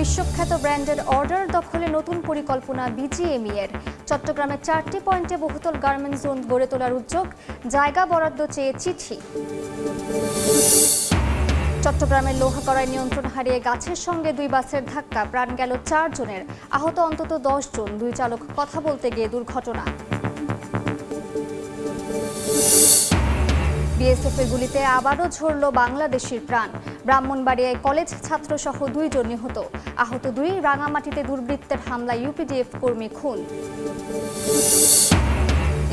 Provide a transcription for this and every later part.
বিশ্বখ্যাত ব্র্যান্ডের অর্ডার দখলে নতুন পরিকল্পনা বিজিএমইএর। চট্টগ্রামে 4টি পয়েন্টে বহুতল গার্মেন্টস জোন গড়ে তোলার উদ্যোগ, জায়গা বরাদ্দ চেয়ে চিঠি। চট্টগ্রামের লোহাগড়ায় নিয়ন্ত্রণ হারিয়ে গাছের সঙ্গে 2 বাসের ধাক্কা, প্রাণ গেল 4 জনের, আহত অন্তত 10 জন। 2 চালক কথা বলতে গিয়ে দুর্ঘটনা। বিএসএফের গুলিতে আবারও ঝরল বাংলাদেশির প্রাণ। ব্রাহ্মণবাড়িয়ায় কলেজ ছাত্রসহ 2 জন নিহত, আহত 2। রাঙামাটিতে দুর্বৃত্তের হামলায় ইউপিডিএফ কর্মী খুন।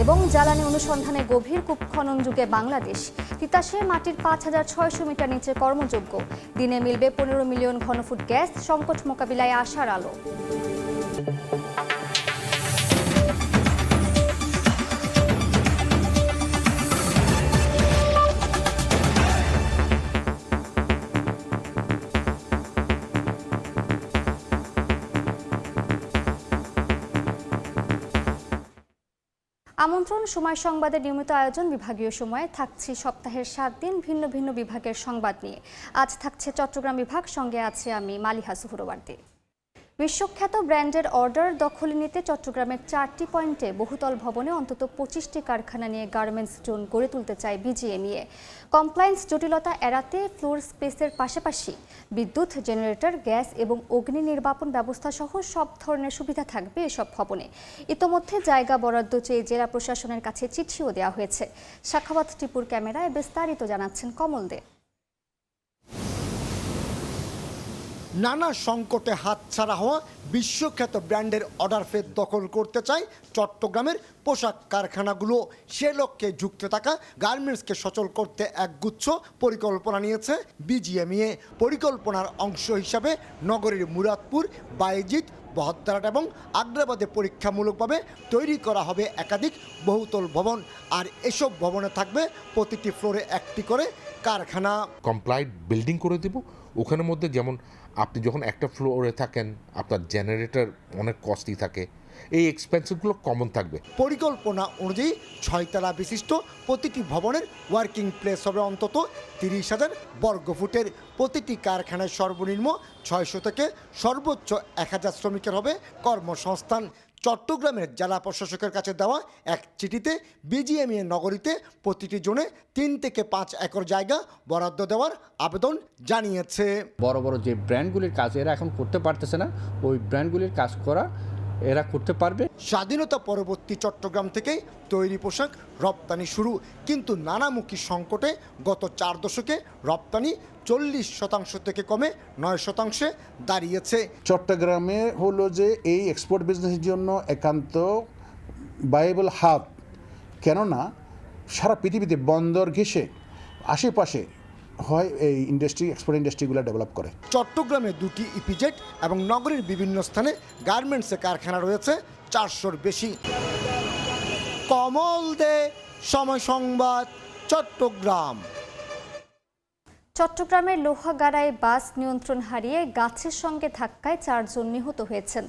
এবং জ্বালানি অনুসন্ধানে গভীর কূপ খনন যুগে বাংলাদেশ। তিতাসে মাটির 5600 মিটার নিচে কর্মযোগ্য। দিনে মিলবে 15 মিলিয়ন ঘনফুট গ্যাস, সংকট মোকাবিলায় আশার আলো। আমন্ত্রণ সময় সংবাদের নিয়মিত আয়োজন বিভাগীয় সময়ে থাকছি সপ্তাহের 7 দিন ভিন্ন ভিন্ন বিভাগের সংবাদ নিয়ে। আজ থাকছে চট্টগ্রাম বিভাগ, সঙ্গে আছে আমি মালিহা সুহরওয়ার্দী। বিশ্বখ্যাত ব্র্যান্ডের অর্ডার দখলে নিতে চট্টগ্রামের 4টি পয়েন্টে বহুতল ভবনে অন্তত 25টি কারখানা নিয়ে গার্মেন্টস জোন গড়ে তুলতে চায় বিজিএমইএ। কমপ্লায়েন্স জটিলতা এড়াতে ফ্লোর স্পেসের পাশাপাশি বিদ্যুৎ, জেনারেটর, গ্যাস এবং অগ্নি নির্বাপন ব্যবস্থা সহ সব ধরনের সুবিধা থাকবে এসব ভবনে। ইতোমধ্যে জায়গা বরাদ্দ চেয়ে জেলা প্রশাসনের কাছে চিঠিও দেওয়া হয়েছে। সাখাওয়াত টিপুর ক্যামেরায় বিস্তারিত জানাচ্ছেন কমল দে। নানা সংকটে হাতছাড়া হওয়া বিশ্বখ্যাত ব্র্যান্ডের অর্ডার ফের দখল করতে চায় চট্টগ্রামের পোশাক কারখানাগুলো। সে লক্ষ্যে যুক্ত থাকা গার্মেন্টসকে সচল করতে একগুচ্ছ পরিকল্পনা নিয়েছে বিজিএমইএ। পরিকল্পনার অংশ হিসাবে নগরীর মুরাদপুর, বায়েজিদ, বহদ্দারহাট এবং আগ্রাবাদে পরীক্ষামূলকভাবে তৈরি করা হবে একাধিক বহুতল ভবন। আর এসব ভবনে থাকবে প্রতিটি ফ্লোরে একটি করে কারখানা। কমপ্লাইড বিল্ডিং করে দেব। ওখানের মধ্যে যেমন আপনি যখন একটা ফ্লোরে থাকেন, আপনার জেনারেটর অনেক কস্টলি থাকে, এই এক্সপেন্সগুলো কমন থাকবে। পরিকল্পনা অনুযায়ী 6 তলা বিশিষ্ট প্রতিটি ভবনের ওয়ার্কিং প্লেস হবে অন্তত 30,000 বর্গফুটের। প্রতিটি কারখানায় সর্বনিম্ন 600 থেকে সর্বোচ্চ 1000 শ্রমিকের হবে কর্মসংস্থান। চট্টগ্রামের জেলা প্রশাসকের কাছে দেওয়া এক চিঠিতে বিজিএমইএ নগরীতে প্রতিটি জোনে 3 থেকে 5 একর জায়গা বরাদ্দ দেওয়ার আবেদন জানিয়েছে। বড় বড় যে ব্র্যান্ডগুলির কাজ এরা এখন করতে পারতেছে না, ওই ব্র্যান্ডগুলির কাজ করা এরা করতে পারবে। স্বাধীনতা পরবর্তী চট্টগ্রাম থেকে তৈরি পোশাক রপ্তানি শুরু, কিন্তু নানামুখী সংকটে গত 4 দশকে রপ্তানি 40% থেকে কমে 9% দাঁড়িয়েছে। চট্টগ্রামে হলো যে এই এক্সপোর্ট বিজনেসের জন্য একান্ত ভাইয়েবল হাব, কেননা সারা পৃথিবীতে বন্দর ঘেঁষে আশেপাশে হয় এই ইন্ডাস্ট্রি, এক্সপোর্ট ইন্ডাস্ট্রিগুলো ডেভেলপ করে। চট্টগ্রামে 2টি ইপিজেড এবং নগরীর বিভিন্ন স্থানে গার্মেন্টসের কারখানা রয়েছে 400-র বেশি। কমল দে, সময় সংবাদ, চট্টগ্রাম। চট্টগ্রামের লোহাগাড়ায় বাস নিয়ন্ত্রণ হারিয়ে গাছের সঙ্গে ধাক্কায় 4 জন নিহত হয়েছেন।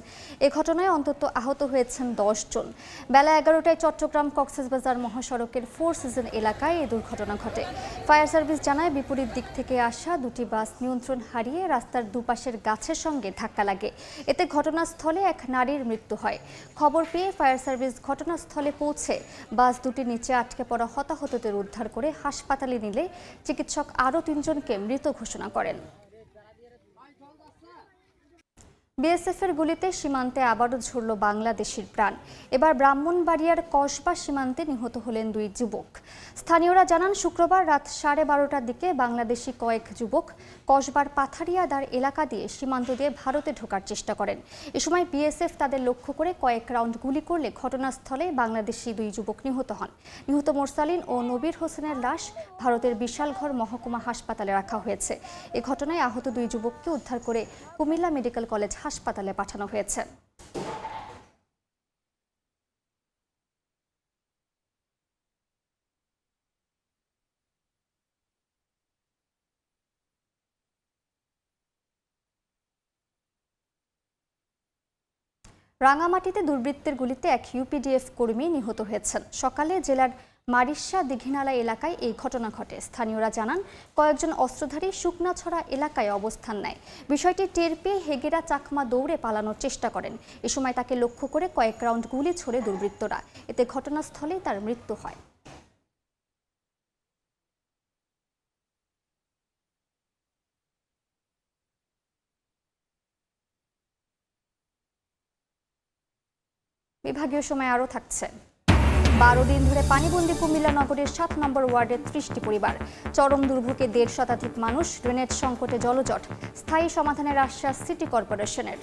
এ ঘটনায় অন্তত আহত হয়েছেন 10 জন। বেলা 11টায় চট্টগ্রাম কক্সবাজার মহাসড়কের 4 সিজন এলাকায় এই দুর্ঘটনা ঘটে। ফায়ার সার্ভিস জানায়, বিপরীত দিক থেকে আসা 2টি বাস নিয়ন্ত্রণ হারিয়ে রাস্তার দুপাশের গাছের সঙ্গে ধাক্কা লাগে। এতে ঘটনাস্থলে এক নারীর মৃত্যু হয়। খবর পেয়ে ফায়ার সার্ভিস ঘটনাস্থলে পৌঁছে বাস দুটির নিচে আটকে পড়া হতাহতদের উদ্ধার করে হাসপাতালে নিলে চিকিৎসক আরও 3 জনকে মৃত ঘোষণা করেন। বিএসএফের গুলিতে সীমান্তে আবারও ঝরল বাংলাদেশির প্রাণ। এবার ব্রাহ্মণবাড়িয়ার কসবা সীমান্তে নিহত হলেন 2 যুবক। স্থানীয়রা জানান, শুক্রবার রাত 12:30টার দিকে বাংলাদেশি কয়েক যুবক কসবার পাথারিয়াদার এলাকা দিয়ে সীমান্ত দিয়ে ভারতে ঢোকার চেষ্টা করেন। এ সময় বিএসএফ তাদের লক্ষ্য করে কয়েক রাউন্ড গুলি করলে ঘটনাস্থলে বাংলাদেশি 2 যুবক নিহত হন। নিহত মোরসালিন ও নবীর হোসেনের লাশ ভারতের বিশালগড় মহকুমা হাসপাতালে রাখা হয়েছে। এ ঘটনায় আহত 2 যুবককে উদ্ধার করে কুমিল্লা মেডিকেল কলেজ হাসপাতালে পাঠানো হয়েছে। রাঙামাটিতে দুর্বৃত্তের গুলিতে এক ইউপিডিএফ কর্মী নিহত হয়েছেন। সকালে জেলার মারিশা দিঘিনালা এলাকায় এই ঘটনা ঘটে। স্থানীয়রা জানান, কয়েকজন অস্ত্রধারী শুকনাছড়া এলাকায় অবস্থান নেয়। বিষয়টি টের পেয়ে হেগেরা চাকমা দৌড়ে পালানোর চেষ্টা করেন। এ সময় তাকে লক্ষ্য করে কয়েক রাউন্ড গুলি ছোড়ে দুর্বৃত্তরা। এতে ঘটনাস্থলেই তার মৃত্যু হয়। বিভাগীয় সময় আরও থাকছে। 12 দিন ধরে পানিবন্দী কুমিল্লা নগরের 7 নম্বর ওয়ার্ডের 30টি পরিবার। চরম দুর্ভোগে 1.5 শতাধিক মানুষ। ড্রেনেজ সংকটে জলজট। স্থায়ী সমাধানের আশ্বাস সিটি কর্পোরেশনের।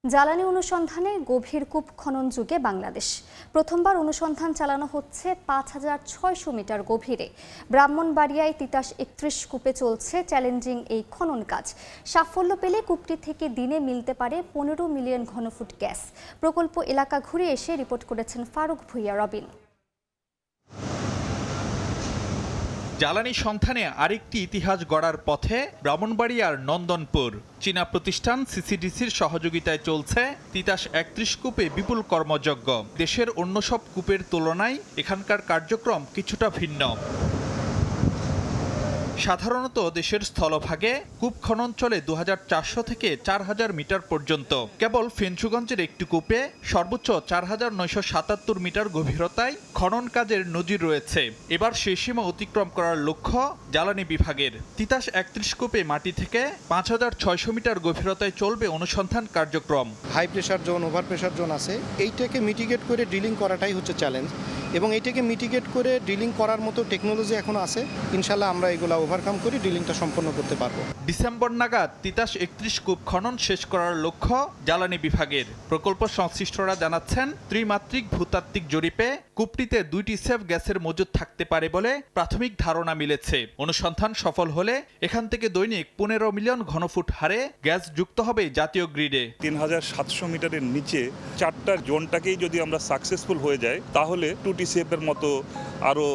জ্বালানি অনুসন্ধানে গভীর কূপ খনন যুগে বাংলাদেশ। প্রথমবার অনুসন্ধান চালানো হচ্ছে 5600 মিটার গভীরে। ব্রাহ্মণবাড়িয়ায় তিতাস 31 কূপে চলছে চ্যালেঞ্জিং এই খনন কাজ। সাফল্য পেলে কূপটি থেকে দিনে মিলতে পারে 15 মিলিয়ন ঘনফুট গ্যাস। প্রকল্প এলাকা ঘুরে এসে রিপোর্ট করেছেন ফারুক ভুইয়া রবিন। জ্বালানি সন্ধানে আরেকটি ইতিহাস গড়ার পথে ব্রাহ্মণবাড়িয়ার নন্দনপুর। চীনা প্রতিষ্ঠান সিসিডিসির সহযোগিতায় চলছে তিতাস 31 কূপে বিপুল কর্মযজ্ঞ। দেশের অন্য সব কূপের তুলনায় এখানকার কার্যক্রম কিছুটা ভিন্ন। সাধারণত দেশের স্থলভাগে কূপ খনন চলে 2400 থেকে 4000 মিটার পর্যন্ত। কেবল ফেঞ্চুগঞ্জের একটি কূপে সর্বোচ্চ 4977 মিটার গভীরতায় খনন কাজের নজির রয়েছে। এবার সেই সীমা অতিক্রম করার লক্ষ্য জ্বালানি বিভাগের। তিতাস 31 কূপে মাটি থেকে 5600 মিটার গভীরতায় চলবে অনুসন্ধান কার্যক্রম। High pressure zone, over pressure zone আছে, এইটাকে মিটিগেট করে ড্রিলিং করাটাই হচ্ছে চ্যালেঞ্জ। এবং এইটাকে মিটিগেট করে ড্রিলিং করার মতো টেকনোলজি এখন আছে। ইনশাল্লাহ আমরা এগুলো ওভারকাম করে ড্রিলিংটা সম্পন্ন করতে পারবো। ডিসেম্বর নাগাদ তিতাস 31 কূপ খনন শেষ করার লক্ষ্য জ্বালানি বিভাগের। প্রকল্প সংশ্লিষ্টরা জানাচ্ছেন, ত্রিমাত্রিক ভূতাত্ত্বিক জরিপে কূপটিতে 2টি সেফ গ্যাসের মজুদ থাকতে পারে বলে প্রাথমিক ধারণা মিলেছে। অনুসন্ধান সফল হলে এখান থেকে দৈনিক 15 মিলিয়ন ঘনফুট হারে গ্যাস যুক্ত হবে জাতীয় গ্রিডে। 3700 মিটারের নিচে 4টা জোনটাকেই যদি আমরা সাকসেসফুল হয়ে যায়, তাহলে 2TCF এর মতো আরও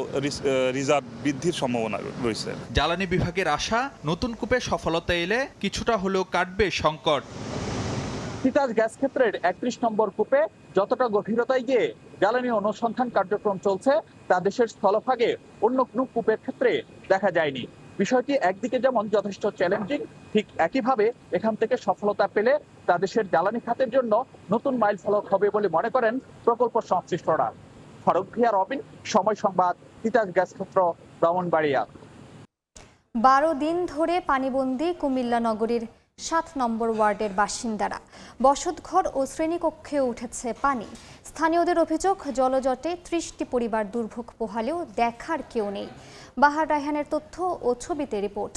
রিজার্ভ বৃদ্ধির সম্ভাবনা রয়েছে। জ্বালানি বিভাগের আশা, নতুন কূপে সফলতা এলে কিছুটা হলেও কাটবে সংকট। তিতাস গ্যাস ক্ষেত্রের 31 নম্বর কূপে যতটা গভীরতায় গিয়ে জ্বালানি অনুসন্ধান কার্যক্রম চলছে, তা দেশের স্থলভাগে অন্য কোনো কূপের ক্ষেত্রে দেখা যায়নি। বিষয়টি একদিকে যেমন যথেষ্ট চ্যালেঞ্জিং, ঠিক একইভাবে এখান থেকে সফলতা পেলে তা দেশের জ্বালানি খাতের জন্য নতুন মাইল ফলক হবে বলে মনে করেন প্রকল্প সংশ্লিষ্টরা। ফারুক ভুইয়া রবিন, সময় সংবাদ, তিতাস গ্যাস ক্ষেত্র, ব্রাহ্মণবাড়িয়া। 12 দিন ধরে পানিবন্দী কুমিল্লা নগরীর 7 নম্বর ওয়ার্ডের বাসিন্দারা। বসতঘর ও শ্রেণীকক্ষে উঠেছে পানি। স্থানীয়দের অভিযোগ, জলজটে 30টি পরিবার দুর্ভোগ পোহালেও দেখার কেউ নেই। বাহার রায়হানের তথ্য ও ছবিতে রিপোর্ট।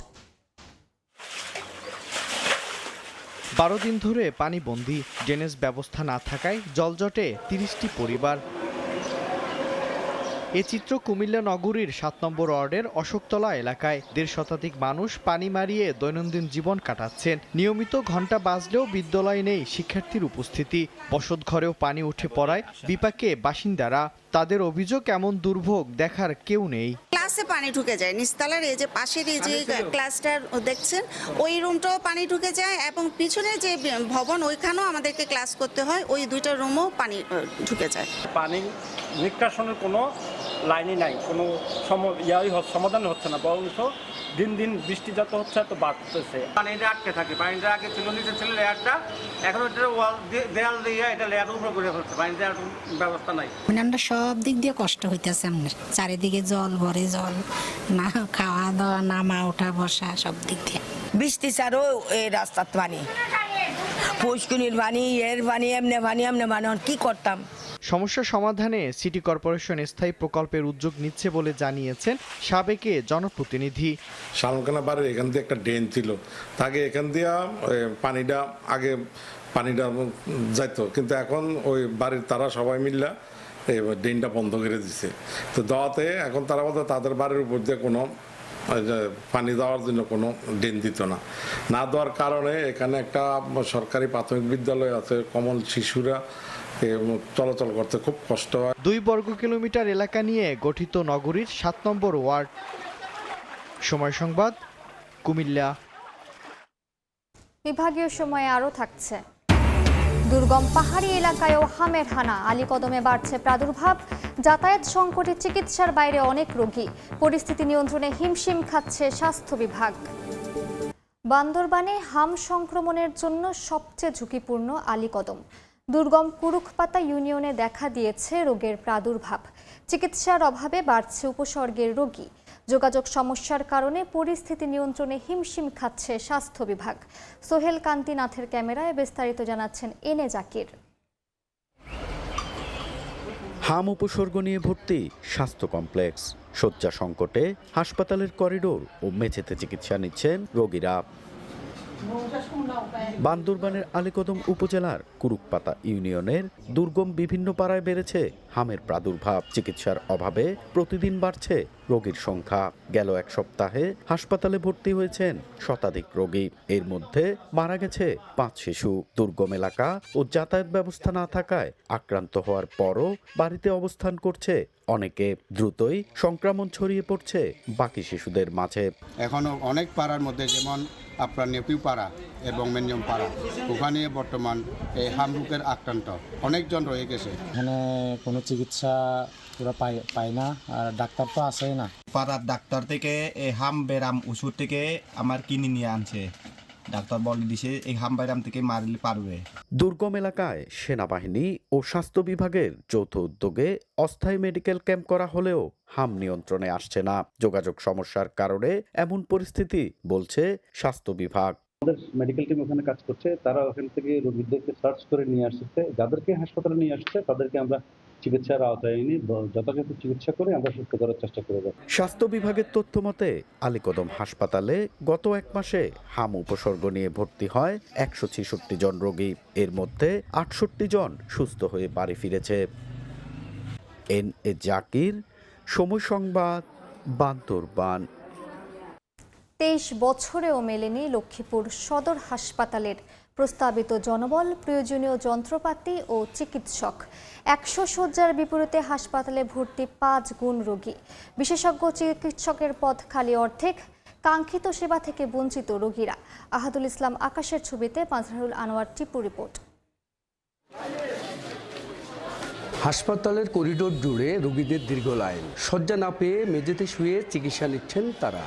12 দিন ধরে পানিবন্দী। ড্রেনেজ ব্যবস্থা না থাকায় জলজটে 30টি পরিবার। এ চিত্র কুমিল্লা নগরীর 7 নম্বর ওয়ার্ডের অশোকতলা এলাকায়। 1.5 শতাধিক মানুষ পানি মারিয়ে দৈনন্দিন জীবন কাটাচ্ছেন। নিয়মিত ঘণ্টা বাজলেও বিদ্যালয়ে নেই শিক্ষার্থীর উপস্থিতি। বসতঘরেও পানি উঠে পড়ায় বিপাকে বাসিন্দারা। তাদের অভিযোগ, এমন দুর্ভোগ দেখার কেউ নেই। ক্লাসে পানি ঢুকে যায়, নিচতলার এই যে পাশের এই যে ক্লাসটা দেখছেন, ওই রুমটাও পানি ঢুকে যায় এবং পিছনে যে ভবন ওইখানেও আমাদেরকে ক্লাস করতে হয়, ওই 2টা রুমও পানি ঢুকে যায়। পানি নিষ্কাশনের কোনো লাইনই নাই, কোনো সমাধান হচ্ছে না, বরঞ্চ দিন দিন বৃষ্টি যত হচ্ছে এত বাড়তেছে। পানিটা আটকে থাকে, পানিটা আগে ছিল নিচে ছিল লেয়ারটা, এখন ওটা ওয়াল দেয়াল দিয়ে এটা লেয়ার উপরে করে ফেলছে, পানি দেওয়ার ব্যবস্থা নাই। আমরা সব দিক দিয়ে কষ্ট হইতেছে, আপনার চারিদিকে জল ভরে, জল না খাওয়া দাওয়া, নামা ওঠা বসা সব দিক দিয়ে। বৃষ্টি ছাড়ও এই রাস্তার পানি, পুষ্কুনির পানি, এর পানি, এমনি পানি, কি করতাম। সমস্যা সমাধানে সিটি কর্পোরেশন স্থায়ী প্রকল্পের উদ্যোগ নিচ্ছে বলে জানিয়েছেন সাবেকে জনপ্রতিনিধি। শালখানা বাড়ির এখান দিয়ে একটা ড্রেন ছিল, তাকে এখান দিয়ে পানিটা আগে যাইতো, কিন্তু এখন ওই বাড়ির তারা সবাই মিললা ড্রেনটা বন্ধ করে দিছে। তো দেওয়াতে এখন তারা বলতে তাদের বাড়ির উপর দিয়ে কোনো পানি দেওয়ার জন্য কোনো ড্রেন দিত না দেওয়ার কারণে এখানে একটা সরকারি প্রাথমিক বিদ্যালয় আছে, কমল শিশুরা চলাচল করতে খুব কষ্ট হয়। 2 বর্গ কিলোমিটার এলাকা নিয়ে গঠিত নগরীর 7 নম্বর ওয়ার্ড। সময় সংবাদ, কুমিল্লা। বিভাগীয় সময়ে আরও থাকছে। দুর্গম পাহাড়ি এলাকায়ও হামের হানা, আলীকদমে বাড়ছে প্রাদুর্ভাব। যাতায়াত সংকটে চিকিৎসার বাইরে অনেক রোগী। পরিস্থিতি নিয়ন্ত্রণে হিমশিম খাচ্ছে স্বাস্থ্য বিভাগ। বান্দরবানে হাম সংক্রমণের জন্য সবচেয়ে ঝুঁকিপূর্ণ আলীকদম। দুর্গম কুরুখপাতা ইউনিয়নে দেখা দিয়েছে রোগের প্রাদুর্ভাব। চিকিৎসার অভাবে বাড়ছে উপসর্গের রোগী। যোগাযোগ সমস্যার কারণে পরিস্থিতি নিয়ন্ত্রণে হিমশিম খাচ্ছে স্বাস্থ্য বিভাগ। সোহেল কান্তিনাথের ক্যামেরায় বিস্তারিত জানাচ্ছেন এনে জাকির। হাম উপসর্গ নিয়ে ভর্তি স্বাস্থ্য কমপ্লেক্স। শয্যা সংকটে হাসপাতালের করিডোর ও মেঝেতে চিকিৎসা নিচ্ছেন রোগীরা। বান্দরবানের আলীকদম উপজেলার কুরুকপাতা ইউনিয়নের দুর্গম বিভিন্ন পাড়ায় বেড়েছে হামের প্রাদুর্ভাব। চিকিৎসার অভাবে প্রতিদিন বাড়ছে রোগীর সংখ্যা। গেল এক সপ্তাহে হাসপাতালে ভর্তি হয়েছেন শতাধিক রোগী। এর মধ্যে মারা গেছে 5 শিশু। দুর্গম এলাকা ও যাতায়াত ব্যবস্থা না থাকায় আক্রান্ত হওয়ার পরও বাড়িতে অবস্থান করছে অনেকে। দ্রুতই সংক্রমণ ছড়িয়ে পড়ছে বাকি শিশুদের মাঝে। এখনো অনেক পাড়ার মধ্যে, যেমন আপনার নেপিউ পাড়া এবং মেনিয়ম পাড়া, ওখানে বর্তমান এই হামরুকের আক্রান্ত অনেকজন রয়ে গেছে। এখানে কোনো চিকিৎসা পুরো পায় না, আর ডাক্তার তো আসেই না। পাড়ার ডাক্তার থেকে এই হাম বেরাম ওষুধ থেকে আমার কিনে নিয়ে আনছে। ডাক্তার বলে দিছে এই হাম বেরাম থেকে মারলে পারবে। দুর্গম এলাকায় সেনাবাহিনী ও স্বাস্থ্য বিভাগের যৌথ উদ্যোগে অস্থায়ী মেডিকেল ক্যাম্প করা হলেও হাম নিয়ন্ত্রণে আসছে না। যোগাযোগ সমস্যার কারণে এমন পরিস্থিতি বলছে স্বাস্থ্য বিভাগ। আমাদের মেডিকেল টিম ওখানে কাজ করছে, তারা ওখান থেকে রোগীদেরকে সার্চ করে নিয়ে আসছে। যাদেরকে হাসপাতালে নিয়ে আসছে তাদেরকে আমরা চিকিৎসার আওতায় এনে যথাযথ চিকিৎসা করে আমরা সুস্থ করার চেষ্টা করে যাব। স্বাস্থ্য বিভাগের তথ্য মতে আলীকদম হাসপাতালে গত 1 মাসে হাম উপসর্গ নিয়ে ভর্তি হয় 166 জন রোগী। এর মধ্যে 68 জন সুস্থ হয়ে বাড়ি ফিরেছে। এনে জাকির, সময় সংবাদ, বান্দরবান। 23 বছরেও মেলেনি লক্ষ্মীপুর সদর হাসপাতালের প্রস্তাবিত জনবল, প্রয়োজনীয় যন্ত্রপাতি ও চিকিৎসক। 100 শয্যার বিপরীতে হাসপাতালে ভর্তি 5 গুণ রোগী। বিশেষজ্ঞ চিকিৎসকের পদ খালি অর্ধেক। কাঙ্ক্ষিত সেবা থেকে বঞ্চিত রোগীরা। আহাদুল ইসলাম আকাশের ছবিতে পাজহারুল আনোয়ার টিপু রিপোর্ট। হাসপাতালের করিডোর জুড়ে রোগীদের দীর্ঘ লাইন। শয্যা না পেয়ে মেঝেতে শুয়ে চিকিৎসা নিচ্ছেন তারা।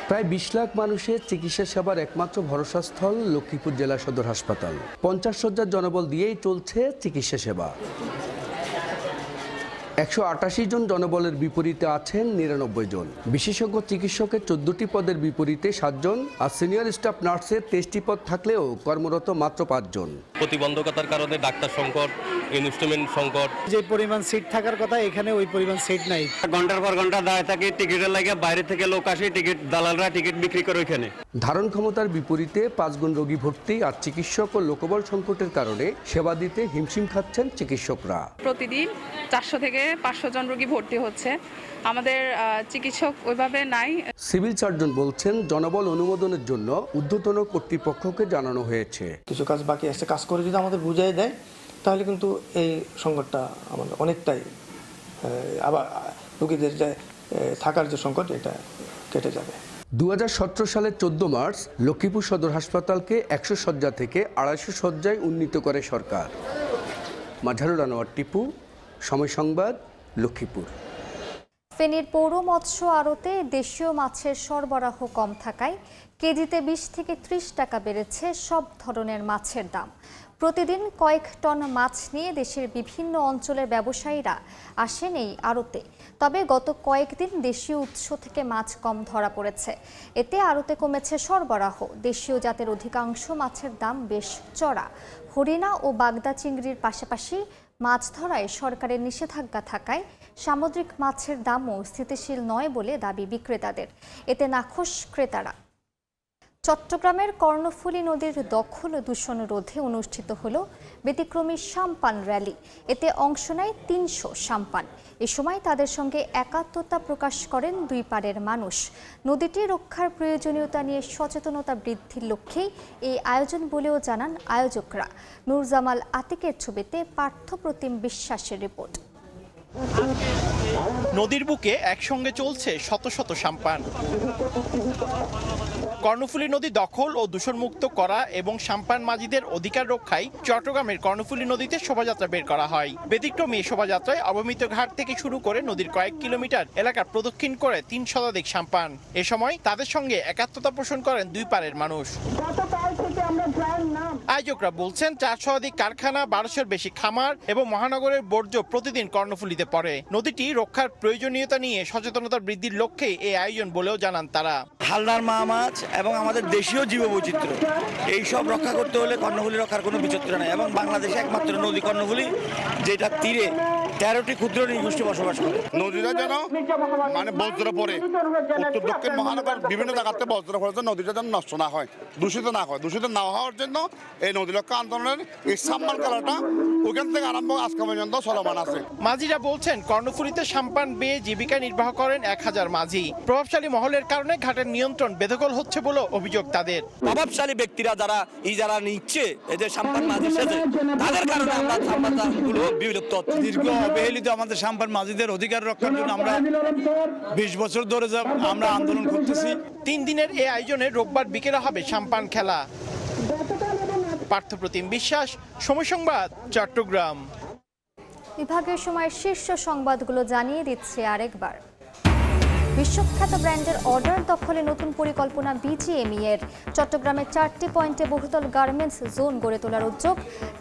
প্রায় 20 লাখ মানুষের চিকিৎসা সেবার একমাত্র ভরসাস্থল লক্ষ্মীপুর জেলা সদর হাসপাতাল। 50 শয্যার জনবল দিয়েই চলছে চিকিৎসা সেবা। 188 জন জনবলের বিপরীতে আছেন 99 জন। বিশেষজ্ঞ চিকিৎসকের 14টি পদের বিপরীতে 7 জন, আর সিনিয়র স্টাফ নার্সের 23টি পদ থাকলেও কর্মরত মাত্র 5 জন। প্রতিবন্ধকতার কারণে ডাক্তার সংকট, ইনস্ট্রুমেন্ট সংকট। যে পরিমাণ সিট থাকার কথা এখানে ওই পরিমাণ সিট নাই। ঘন্টার পর ঘন্টা দাঁড়িয়ে থাকে, টিকিটের লাগে বাইরে থেকে লোক আসে, টিকিট দালালরা টিকিট বিক্রি করে ওইখানে। ধারণ ক্ষমতার বিপরীতে 5 গুণ রোগী ভর্তি, আর চিকিৎসক ও লোকবল সংকটের কারণে সেবা দিতে হিমশিম খাচ্ছেন চিকিৎসকরা। প্রতিদিন 400 থেকে 500 জন রোগী ভর্তি হচ্ছে। আমাদের চিকিৎসক ওইভাবে নাই। সিভিল সার্জন বলছেন জনবল অনুমোদনের জন্য ঊর্ধ্বতন কর্তৃপক্ষকে জানানো হয়েছে। কিছু কাজ বাকি আছে, কাজ করে যদি আমাদের বুঝিয়ে দেয় তাহলে কিন্তু এই সংকটটা আমাদের অনেকটাই, আবার রোগীদের যে থাকার যে সংকট এটা কেটে যাবে। 2017 সালের 14 মার্চ লক্ষ্মীপুর সদর হাসপাতালকে 100 শয্যা থেকে 250 শয্যায় উন্নীত করে সরকার। মাঝারুল আনোয়ার টিপু, সময় সংবাদ, লক্ষ্মীপুর। ফেনীর পৌর মৎস্য আড়তে দেশীয় মাছের সরবরাহ কম থাকায় কেজিতে 20 থেকে 30 টাকা বেড়েছে সব ধরনের মাছের দাম। প্রতিদিন কয়েক টন মাছ নিয়ে দেশের বিভিন্ন অঞ্চলের ব্যবসায়ীরা আসেন এই আড়তে। তবে গত কয়েকদিন দেশীয় উৎস থেকে মাছ কম ধরা পড়েছে। এতে আড়তে কমেছে সরবরাহ। দেশীয় জাতের অধিকাংশ মাছের দাম বেশ চড়া। হরিণা ও বাগদা চিংড়ির পাশাপাশি মাছ ধরায় সরকারের নিষেধাজ্ঞা থাকায় সামুদ্রিক মাছের দামও স্থিতিশীল নয় বলে দাবি বিক্রেতাদের। এতে নাখোশ ক্রেতারা। চট্টগ্রামের কর্ণফুলী নদীর দখল দূষণ রোধে অনুষ্ঠিত হলো ব্যতিক্রমী সাম্পান র্যালি। এতে অংশ নেয় 300 সাম্পান। এ সময় তাদের সঙ্গে একাত্মতা প্রকাশ করেন দুই পাড়ের মানুষ। নদীটি রক্ষার প্রয়োজনীয়তা নিয়ে সচেতনতা বৃদ্ধির লক্ষ্যেই এই আয়োজন বলেও জানান আয়োজকরা। নূরজামাল আতিকের ছবিতে পার্থপ্রতিম বিশ্বাসের রিপোর্ট। নদীর বুকে একসঙ্গে চলছে শত শত সাম্পান। কর্ণফুলী নদী দখল ও দূষণমুক্ত করা এবং সাম্পান মাঝিদের অধিকার রক্ষায় চট্টগ্রামের কর্ণফুলী নদীতে শোভাযাত্রা বের করা হয়। ব্যতিক্রমী এই শোভাযাত্রায় অবমিত ঘাট থেকে শুরু করে নদীর কয়েক কিলোমিটার এলাকা প্রদক্ষিণ করে 3 শতাধিক সাম্পান। এ সময় তাদের সঙ্গে একাত্মতা পোষণ করেন দুই পারের মানুষ। আয়োজকরা বলছেন 4 শতাধিক কারখানা, 1200-এর বেশি খামার এবং মহানগরের বর্জ্য প্রতিদিন কর্ণফুলীতে পড়ে। নদীটি রক্ষার প্রয়োজনীয়তা নিয়ে সচেতনতা বৃদ্ধির লক্ষ্যে এই আয়োজন বলেও জানান তারা। হালদার মা মাছ এবং আমাদের দেশীয় জীববৈচিত্র্য এইসব রক্ষা করতে হলে কর্ণফুলী রক্ষার কোনো বিচিত্র নেই এবং বাংলাদেশে একমাত্র নদী কর্ণফুলী, যেটা তীরে 13টি ক্ষুদ্র নৃগোষ্ঠী বসবাস করে। নদীটা যেন মানে বজ্র পড়ে, উত্তর দক্ষিণ মহানগর বিভিন্ন জায়গাতে বজ্র পড়ে, নদীটা যেন নষ্ট না হয়, দূষিত না হয়। দূষিত না হওয়ার জন্য এই নদী রক্ষা আন্দোলনের এই সম্মান খেলাটা ওখান থেকে আরম্ভ আজকে পর্যন্ত চলমান আছে। মাঝিরা বলছেন কর্ণফুলীতে সাম্পান বেয়ে জীবিকা নির্বাহ করেন 1000 মাঝি। প্রভাবশালী মহলের কারণে ঘাটের নিয়ন্ত্রণ বেদখল হচ্ছে বলে অভিযোগ তাদের। প্রভাবশালী ব্যক্তিরা যারা নিচ্ছে এই যে সাম্পান মাঝির সাথে, তাদের কারণে আমরা সাম্পানগুলো বিলুপ্ত হচ্ছে। দীর্ঘ অবহেলিত আমাদের সাম্পান মাঝিদের অধিকার রক্ষার জন্য আমরা 20 বছর ধরে আমরা আন্দোলন করতেছি। 3 দিনের এই আয়োজনে রোববার বিকেলে হবে সাম্পান খেলা। পার্থপ্রতিম বিশ্বাস, সময় সংবাদ, চট্টগ্রাম। বিভাগের সময় শীর্ষ সংবাদগুলো জানিয়ে দিচ্ছে আরেকবার। বিশ্বখ্যাত ব্র্যান্ডের অর্ডার দখলে নতুন পরিকল্পনা বিজিএমই এর। চট্টগ্রামের 4টি পয়েন্টে বহুতল গার্মেন্টস জোন গড়ে তোলার উদ্যোগ,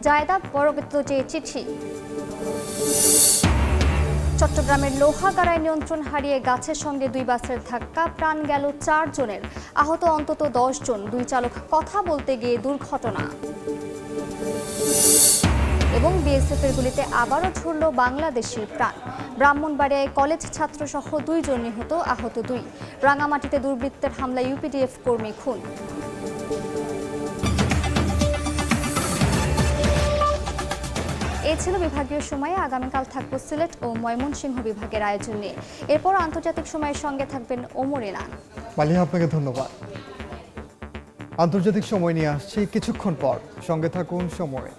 জায়দা বড়বেত্ত যে চিঠি। চট্টগ্রামের লোহাগাড়ায় নিয়ন্ত্রণ হারিয়ে গাছের সঙ্গে 2 বাসের ধাক্কা, প্রাণ গেল 4 জনের, আহত অন্তত 10 জন। 2 চালক কথা বলতে গিয়ে দুর্ঘটনা। এবং বিএসএফের গুলিতে আবারও ঝরল বাংলাদেশের প্রাণ। ব্রাহ্মণবাড়িয়ায় কলেজ ছাত্রসহ 2 জন নিহত, আহত 2। রাঙামাটিতে দুর্বৃত্তের হামলায় ইউপিডিএফ কর্মী খুন। এই ছিল বিভাগীয় সময়ে। আগামীকাল থাকবো সিলেট ও ময়মনসিংহ বিভাগের আয়োজন নিয়ে। এরপর আন্তর্জাতিক সময়ের সঙ্গে থাকবেন ওমর এনান। মালিহা, আপনাকে ধন্যবাদ। আন্তর্জাতিক সময় নিয়ে আসছি কিছুক্ষণ পর, সঙ্গে থাকুন সময়।